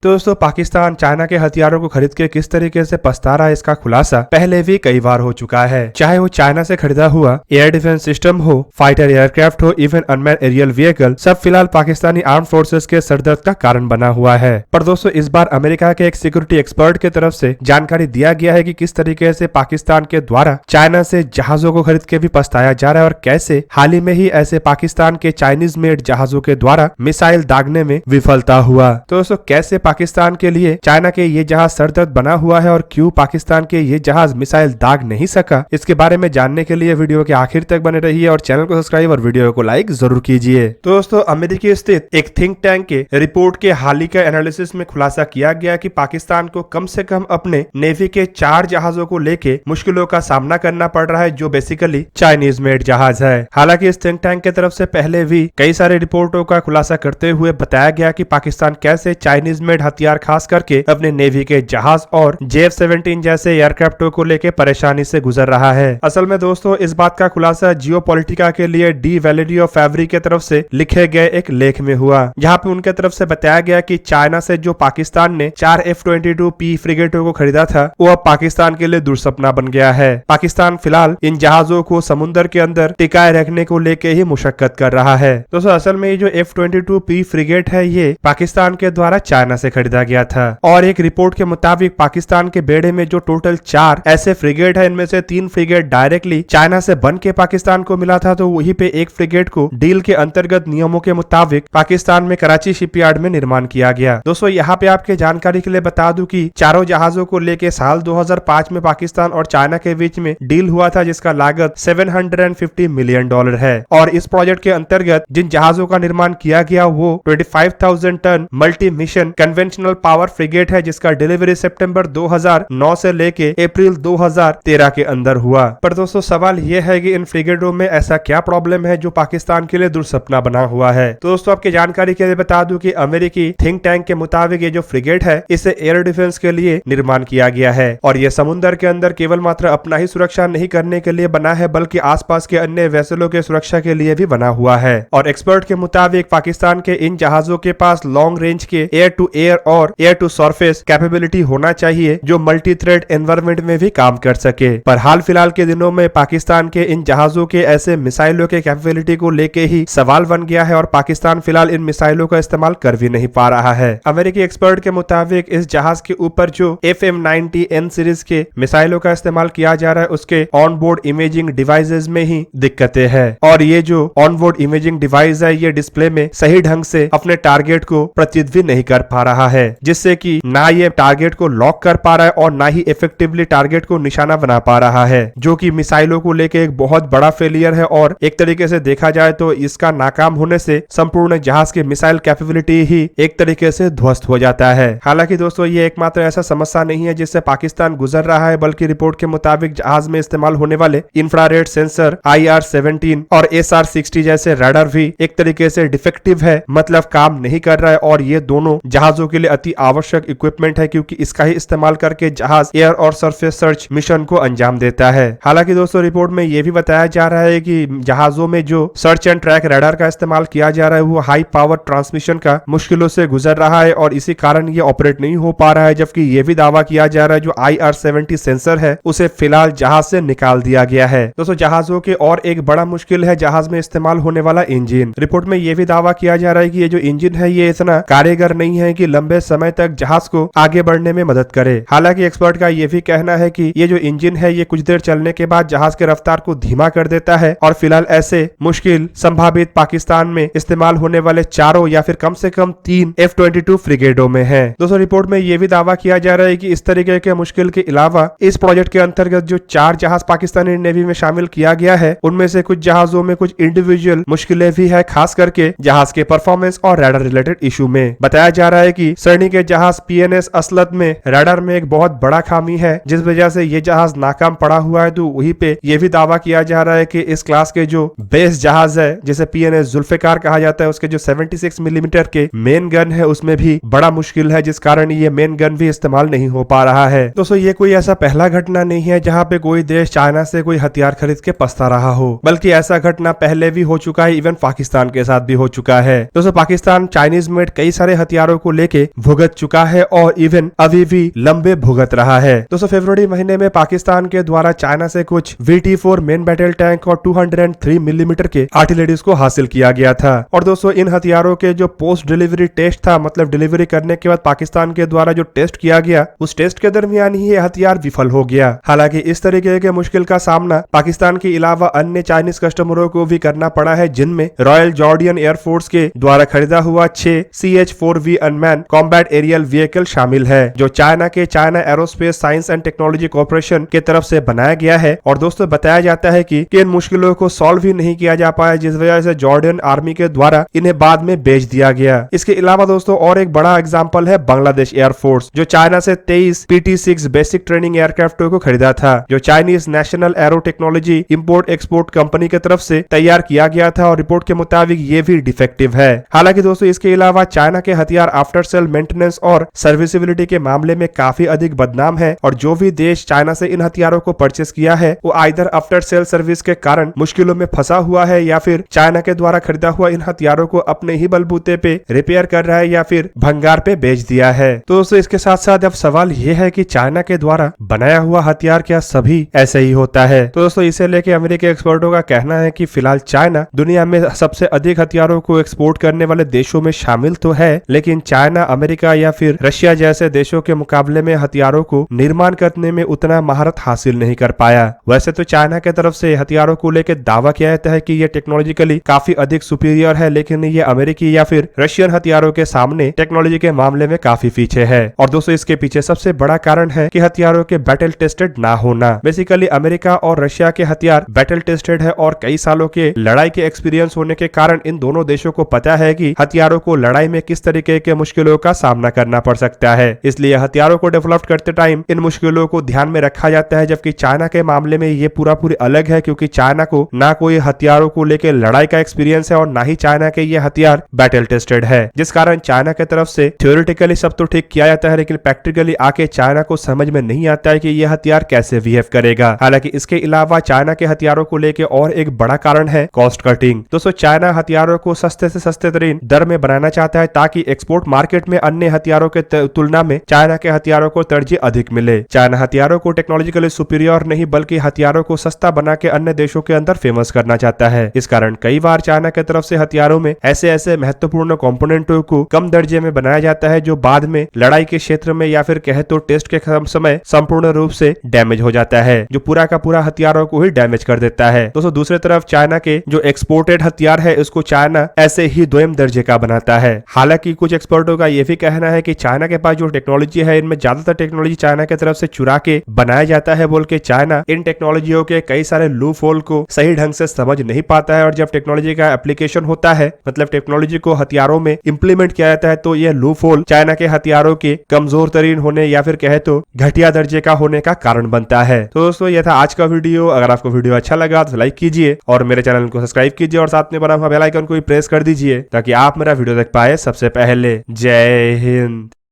तो दोस्तों पाकिस्तान चाइना के हथियारों को खरीद के किस तरीके से पछता रहा है इसका खुलासा पहले भी कई बार हो चुका है। चाहे वो चाइना से खरीदा हुआ एयर डिफेंस सिस्टम हो, फाइटर एयरक्राफ्ट हो, इवन अनमैन एरियल व्हीकल, सब फिलहाल पाकिस्तानी आर्म फोर्सेस के सरदर्द का कारण बना हुआ है। पर दोस्तों इस बार अमेरिका के एक सिक्योरिटी एक्सपर्ट की तरफ से जानकारी दिया गया है कि किस तरीके से पाकिस्तान के द्वारा चाइना से जहाजों को खरीद के भी पछताया जा रहा है और कैसे हाल ही में ही ऐसे पाकिस्तान के चाइनीज मेड जहाजों के द्वारा मिसाइल दागने में विफलता हुआ। तो दोस्तों कैसे पाकिस्तान के लिए चाइना के ये जहाज सरदर्द बना हुआ है और क्यों पाकिस्तान के ये जहाज मिसाइल दाग नहीं सका, इसके बारे में जानने के लिए वीडियो के आखिर तक बने रहिए और चैनल को सब्सक्राइब और वीडियो को लाइक जरूर कीजिए। तो दोस्तों अमेरिकी स्थित एक थिंक टैंक के रिपोर्ट के हाल ही के एनालिसिस में खुलासा किया गया कि पाकिस्तान को कम से कम अपने नेवी के 4 जहाजों को लेके मुश्किलों का सामना करना पड़ रहा है जो बेसिकली चाइनीज मेड जहाज है। हालांकि इस थिंक टैंक की तरफ से पहले भी कई सारे रिपोर्टों का खुलासा करते हुए बताया गया कि पाकिस्तान कैसे चाइनीज मेड हथियार खास करके अपने नेवी के जहाज और JF-17 जैसे एयरक्राफ्टों को लेकर परेशानी से गुजर रहा है। असल में दोस्तों इस बात का खुलासा जियोपॉलिटिका के लिए डी वैलेरियो फेवरी के तरफ से लिखे गए एक लेख में हुआ, जहां पे उनके तरफ से बताया गया कि चाइना से जो पाकिस्तान ने 4 F-22P फ्रिगेटों को खरीदा था वो अब पाकिस्तान के लिए दुर्सपना बन गया है। पाकिस्तान फिलहाल इन जहाजों को समुद्र के अंदर टिकाए रखने को लेके ही मुशक्कत कर रहा है। दोस्तों असल में ये जो F-22P फ्रिगेट है ये पाकिस्तान के द्वारा चाइना से खरीदा गया था और एक रिपोर्ट के मुताबिक पाकिस्तान के बेड़े में जो टोटल 4 ऐसे फ्रिगेट है इनमें से 3 फ्रिगेट डायरेक्टली चाइना से बन के पाकिस्तान को मिला था, तो वहीं पे एक फ्रिगेट को डील के अंतर्गत नियमों के मुताबिक पाकिस्तान में कराची शिपयार्ड में निर्माण किया गया। दोस्तों यहाँ पे आपके जानकारी के लिए बता दूं कि चारों जहाजों को लेके साल 2005 में पाकिस्तान और चाइना के बीच में डील हुआ था जिसका लागत $750 मिलियन है और इस प्रोजेक्ट के अंतर्गत जिन जहाजों का निर्माण किया गया वो 25,000 ton multi mission conventional power frigate है जिसका डिलीवरी सितंबर 2009 से लेके अप्रैल 2013 के अंदर हुआ। पर दोस्तों सवाल यह है कि इन फ्रिगेटों में ऐसा क्या प्रॉब्लम है जो पाकिस्तान के लिए दुर्सपना बना हुआ है। तो दोस्तों आपकी जानकारी के लिए बता दूं कि अमेरिकी थिंक टैंक के मुताबिक ये जो फ्रिगेट है इसे एयर डिफेंस के लिए निर्माण किया गया है और ये समुद्र के अंदर केवल मात्र अपना ही सुरक्षा नहीं करने के लिए बना है बल्कि आसपास के अन्य वेसलों के सुरक्षा के लिए भी बना हुआ है। और एक्सपर्ट के मुताबिक पाकिस्तान के इन जहाजों के पास लॉन्ग रेंज के एयर टू एयर और एयर टू सरफेस कैपेबिलिटी होना चाहिए जो मल्टी थ्रेड एनवायरमेंट में भी काम कर सके। पर हाल फिलहाल के दिनों में पाकिस्तान के इन जहाजों के ऐसे मिसाइलों के कैपेबिलिटी को लेके ही सवाल बन गया है और पाकिस्तान फिलहाल इन मिसाइलों का इस्तेमाल कर भी नहीं पा रहा है। अमेरिकी एक्सपर्ट के मुताबिक इस जहाज के ऊपर जो FM-90N सीरीज के मिसाइलों का इस्तेमाल किया जा रहा है उसके ऑन बोर्ड इमेजिंग डिवाइसेज में ही दिक्कतें हैं और ये जो ऑन बोर्ड इमेजिंग डिवाइस है ये डिस्प्ले में सही ढंग से अपने टारगेट को प्रतिध्वनि नहीं कर पा रहा है, जिससे कि ना ये टारगेट को लॉक कर पा रहा है और ना ही इफेक्टिवली टारगेट को निशाना बना पा रहा है, जो कि मिसाइलों को लेके एक बहुत बड़ा फेलियर है और एक तरीके से देखा जाए तो इसका नाकाम होने से संपूर्ण जहाज के मिसाइल कैपेबिलिटी ही एक तरीके से ध्वस्त हो जाता है। हालांकि दोस्तों ये एकमात्र ऐसा समस्या नहीं है जिससे पाकिस्तान गुजर रहा है, बल्कि रिपोर्ट के मुताबिक जहाज में इस्तेमाल होने वाले इंफ्रारेड सेंसर IR-17 और SR-60 जैसे रडार भी एक तरीके से डिफेक्टिव है, मतलब काम नहीं कर रहा है और ये दोनों जहाजों के लिए अति आवश्यक इक्विपमेंट है क्योंकि इसका ही इस्तेमाल करके जहाज एयर और सरफेस सर्च मिशन को अंजाम देता है। हालांकि दोस्तों रिपोर्ट में यह भी बताया जा रहा है कि जहाजों में जो सर्च एंड ट्रैक रडार का इस्तेमाल किया जा रहा है वो हाई पावर ट्रांसमिशन का मुश्किलों से गुजर रहा है और इसी कारण ये ऑपरेट नहीं हो पा रहा है, जबकि ये भी दावा किया जा रहा है जो IR-70 सेंसर है उसे फिलहाल जहाज से निकाल दिया गया है। दोस्तों जहाजों के और एक बड़ा मुश्किल है जहाज में इस्तेमाल होने वाला इंजन। रिपोर्ट में यह भी दावा किया जा रहा है कि ये जो इंजन है ये इतना कारगर नहीं है कि लंबे समय तक जहाज को आगे बढ़ने में मदद करे। हालांकि एक्सपर्ट का यह भी कहना है कि ये जो इंजन है ये कुछ देर चलने के बाद जहाज के रफ्तार को धीमा कर देता है और फिलहाल ऐसे मुश्किल संभावित पाकिस्तान में इस्तेमाल होने वाले 4 या फिर कम से कम 3 F-22 फ्रिगेटों में है। दोस्तों रिपोर्ट में यह भी दावा किया जा रहा है कि इस तरीके के मुश्किल के अलावा इस प्रोजेक्ट के अंतर्गत जो 4 जहाज पाकिस्तानी नेवी में शामिल किया गया है उनमें से कुछ जहाजों में कुछ इंडिविजुअल मुश्किलें भी है, खास करके जहाज के परफॉर्मेंस और रडार रिलेटेड इशू में। बताया जा रहा है कि श्रेणी के जहाज PNS असलत में रडार में एक बहुत बड़ा खामी है जिस वजह से ये जहाज नाकाम पड़ा हुआ है। तो वहीं पे ये भी दावा किया जा रहा है कि इस क्लास के जो बेस जहाज है जिसे PNS जुल्फिकार कहा जाता है उसके जो 76 मिलीमीटर के मेन गन है उसमें भी बड़ा मुश्किल है, जिस कारण ये मेन गन भी इस्तेमाल नहीं हो पा रहा है। दोस्तों ये कोई ऐसा पहला घटना नहीं है जहाँ पे कोई देश चाइना से कोई हथियार खरीद के पछता रहा हो, बल्कि ऐसा घटना पहले भी हो चुका है, इवन पाकिस्तान के साथ भी हो चुका है। दोस्तों पाकिस्तान चाइनीज मेड कई सारे हथियारों को लेके के भुगत चुका है और इवन अभी भी लंबे भुगत रहा है। दोस्तों फरवरी महीने में पाकिस्तान के द्वारा चाइना से कुछ VT-4 मेन बैटल टैंक और 203 मिलीमीटर के आर्टिलरीज को हासिल किया गया था। और दोस्तों इन हथियारों के जो पोस्ट डिलीवरी टेस्ट था, मतलब डिलीवरी करने के बाद पाकिस्तान के द्वारा जो टेस्ट किया गया, उस टेस्ट के दरमियान ही ये हथियार विफल हो गया। हालांकि इस तरीके के मुश्किल का सामना पाकिस्तान के अलावा अन्य चाइनीज कस्टमरों को भी करना पड़ा है, जिनमें रॉयल जॉर्डियन एयरफोर्स के द्वारा खरीदा हुआ 6 CH-4V unmanned combat aerial vehicle शामिल है, जो चाइना के China aerospace science and technology corporation के तरफ से बनाया गया है। और दोस्तों बताया जाता है कि इन मुश्किलों को सॉल्व ही नहीं किया जा पाया, जिस वजह से जॉर्डन आर्मी के द्वारा इन्हें बाद में बेच दिया गया। इसके अलावा दोस्तों और एक बड़ा एग्जांपल है बांग्लादेश एयरफोर्स, जो चाइना से 23 PT-6 बेसिक ट्रेनिंग एयरक्राफ्टों को खरीदा था, जो Chinese national arrow technology import export company की तरफ से तैयार किया गया था और रिपोर्ट के मुताबिक ये भी डिफेक्टिव है। हालांकि दोस्तों इसके अलावा चाइना के हथियार आफ्टर सेल मेंटेनेंस और सर्विसिबिलिटी के मामले में काफी अधिक बदनाम है, और जो भी देश चाइना से इन हथियारों को परचेस किया है वो आइदर आफ्टर सेल सर्विस के कारण मुश्किलों में फंसा हुआ है, या फिर चाइना के द्वारा खरीदा हुआ इन हथियारों को अपने ही बलबूते पे रिपेयर कर रहा है या फिर भंगार पे बेच दिया है। तो दोस्तों इसके साथ साथ अब सवाल ये है कि चाइना के द्वारा बनाया हुआ हथियार क्या सभी ऐसे ही होता है? तो दोस्तों इसे लेके अमेरिकी एक्सपर्टों का कहना है कि फिलहाल चाइना दुनिया में सबसे अधिक हथियारों को एक्सपोर्ट करने वाले देशों में शामिल तो है, लेकिन चाइना, अमेरिका या फिर रशिया जैसे देशों के मुकाबले में हथियारों को निर्माण करने में उतना महारत हासिल नहीं कर पाया। वैसे तो चाइना के तरफ से हथियारों को लेकर दावा किया जाता है कि ये टेक्नोलॉजिकली काफी अधिक सुपीरियर है, लेकिन ये अमेरिकी या फिर रशियन हथियारों के सामने टेक्नोलॉजी के मामले में काफी पीछे है। और दोस्तों इसके पीछे सबसे बड़ा कारण है कि हथियारों के बैटल टेस्टेड ना होना। बेसिकली अमेरिका और रशिया के हथियार बैटल टेस्टेड है और कई सालों के लड़ाई के एक्सपीरियंस होने के कारण इन दोनों देशों को पता है कि हथियारों को लड़ाई में किस तरीके के मुश्किलों का सामना करना पड़ सकता है। इसलिए हथियारों को डेवलप करते टाइम इन मुश्किलों को ध्यान में रखा जाता है, जबकि चाइना के मामले में ये पूरी अलग है, क्योंकि चाइना को ना कोई हथियारों को लेकर लड़ाई का एक्सपीरियंस है और ना ही चाइना के ये हथियार बैटल टेस्टेड है, जिस कारण चाइना की तरफ से थ्योरेटिकली सब तो ठीक किया जाता है, लेकिन प्रैक्टिकली आके चाइना को समझ में नहीं आता है कि यह हथियार कैसे बिहेव करेगा। हालांकि इसके अलावा चाइना के हथियारों को लेकर और एक बड़ा कारण है कॉस्ट कटिंग। दोस्तों चाइना हथियारों को सस्ते से सस्ते तरीन दर में बनाना चाहता है, ताकि एक्सपोर्ट मार्केट में अन्य हथियारों के तुलना में चाइना के हथियारों को तरजीह अधिक मिले। चाइना हथियारों को टेक्नोलॉजिकली सुपीरियर नहीं बल्कि हथियारों को सस्ता बना के अन्य देशों के अंदर फेमस करना चाहता है। इस कारण कई बार चाइना की तरफ से हथियारों में ऐसे महत्वपूर्ण कंपोनेंटों को कम दर्जे में बनाया जाता है, जो बाद में लड़ाई के क्षेत्र में या फिर कहे तो टेस्ट के समय संपूर्ण रूप से डैमेज हो जाता है, जो पूरा का पूरा हथियारों को ही डैमेज कर देता है। दोस्तों दूसरी तरफ चाइना के जो एक्सपोर्टेड हथियार है उसको चाइना ऐसे ही दोयम दर्जे का बनाता है। हालांकि कुछ एक्सपर्टों का यह भी कहना है कि चाइना के पास जो टेक्नोलॉजी है इनमें ज्यादातर टेक्नोलॉजी चाइना की तरफ से चुरा के बनाया जाता है, बोल के चाइना इन टेक्नोलॉजियों के कई सारे लूप होल को सही ढंग से समझ नहीं पाता है, और जब टेक्नोलॉजी का एप्लीकेशन होता है, मतलब टेक्नोलॉजी को हथियारों में इंप्लीमेंट किया जाता है, तो यह लूप होल चाइना के हथियारों के कमजोर तरीन होने या फिर कहे तो घटिया दर्जे का होने का कारण बनता है। तो दोस्तों यह था आज का वीडियो। अगर आपको वीडियो अच्छा लगा तो लाइक कीजिए और मेरे चैनल को सब्सक्राइब कीजिए और साथ में बना हुआ बेल आइकन को भी प्रेस कर दीजिए, ताकि आप मेरा वीडियो देख पाए सबसे पहले। जय हिंद।